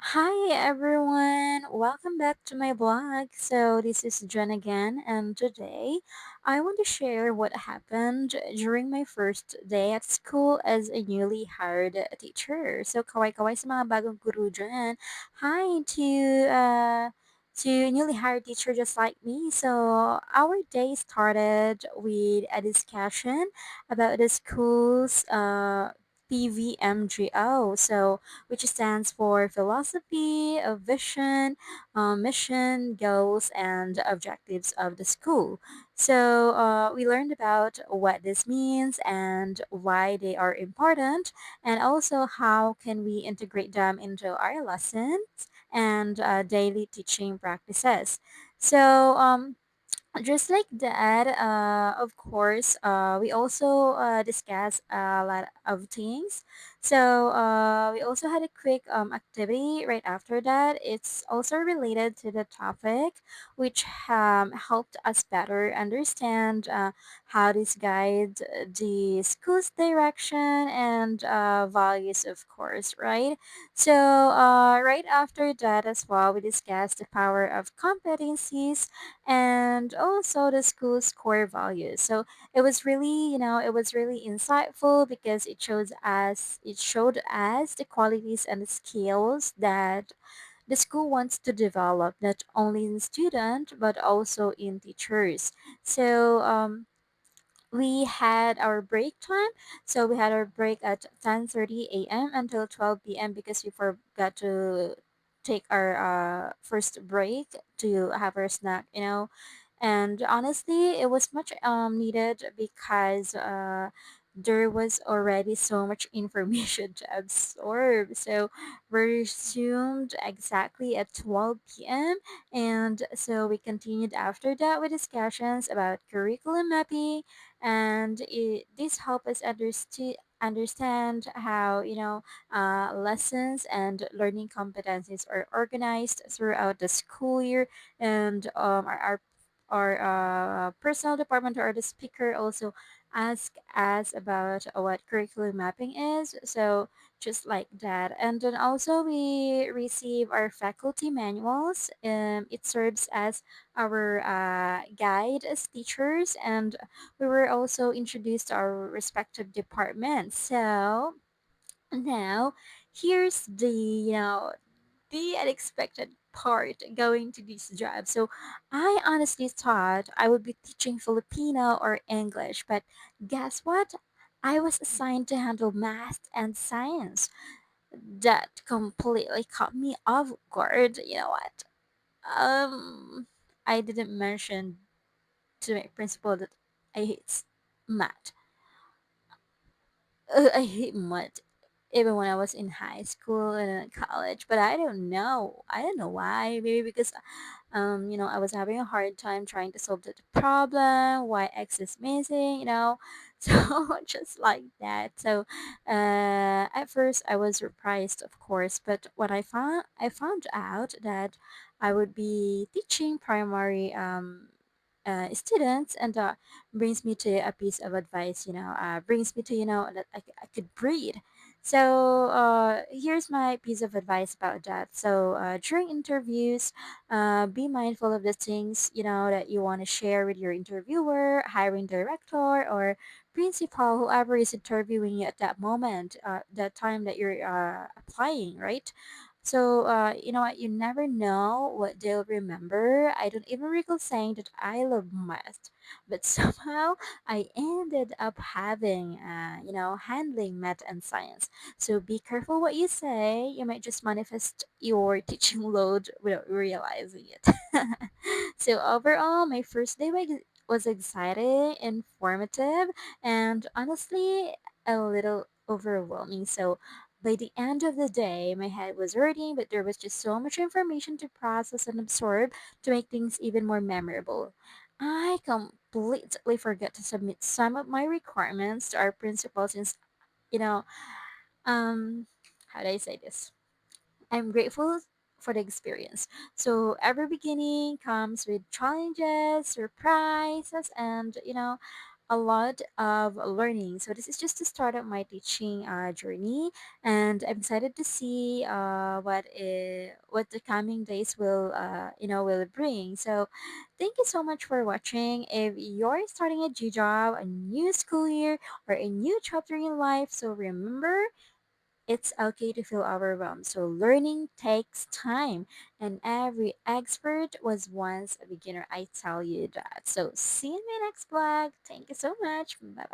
Hi everyone, welcome back to my blog. So, this is Jen again, and today I want to share what happened during my first day at school as a newly hired teacher. So, kaway-kaway sa mga bagong guru dyan. Hi to newly hired teacher just like me. So, our day started with a discussion about the school's PVMGO. So, which stands for philosophy, of vision, mission, goals, and objectives of the school. So we learned about what this means and why they are important, and also how can we integrate them into our lessons and daily teaching practices. So just like that, of course, we also discussed a lot of things. So we also had a quick activity right after that. It's also related to the topic, which helped us better understand how this guides the school's direction and values, of course, right? So right after that as well, we discussed the power of competencies and also the school's core values. So it was really insightful because it showed us the qualities and the skills that the school wants to develop not only in student but also in teachers. So we had our break time. So we had our break at 10:30 a.m. until 12 p.m. because we forgot to take our first break to have our snack. And honestly, it was much needed because there was already so much information to absorb. So we resumed exactly at 12 p.m. And so we continued after that with discussions about curriculum mapping, and this helped us understand how lessons and learning competencies are organized throughout the school year, and our personal department or the speaker also asked us about what curriculum mapping is. So just like that, and then also we receive our faculty manuals. It serves as our guide as teachers, and we were also introduced to our respective departments. So now here's the unexpected part going to this job. So I honestly thought I would be teaching Filipino or English, but guess what? I was assigned to handle math and science. That completely caught me off guard. You know what? I didn't mention to my principal that I hate math. I hate math even when I was in high school and in college, but I don't know. I don't know why. Maybe because I was having a hard time trying to solve the problem, why X is missing. So just like that. So at first I was surprised, of course, but what I found out that I would be teaching primary students, and brings me to a piece of advice, brings me to, that I could breathe. So here's my piece of advice about that. So during interviews, be mindful of the things, that you want to share with your interviewer, hiring director, or principal, whoever is interviewing you at that moment, that time that you're applying, right? So, you know what? You never know what they'll remember. I don't even recall saying that I love math, but somehow I ended up having, handling math and science. So be careful what you say. You might just manifest your teaching load without realizing it. So overall, my first day was exciting, informative, and honestly a little overwhelming. So by the end of the day, my head was hurting, but there was just so much information to process and absorb to make things even more memorable. I completely forgot to submit some of my requirements to our principal since, you know, um, how do I say this? I'm grateful for the experience. So every beginning comes with challenges, surprises, and a lot of learning. So this is just the start of my teaching journey, and I'm excited to see what the coming days will will bring. So thank you so much for watching. If you're starting a G job, a new school year, or a new chapter in life, so remember, it's okay to feel overwhelmed. So learning takes time, and every expert was once a beginner. I tell you that. So see you in my next vlog. Thank you so much. Bye bye.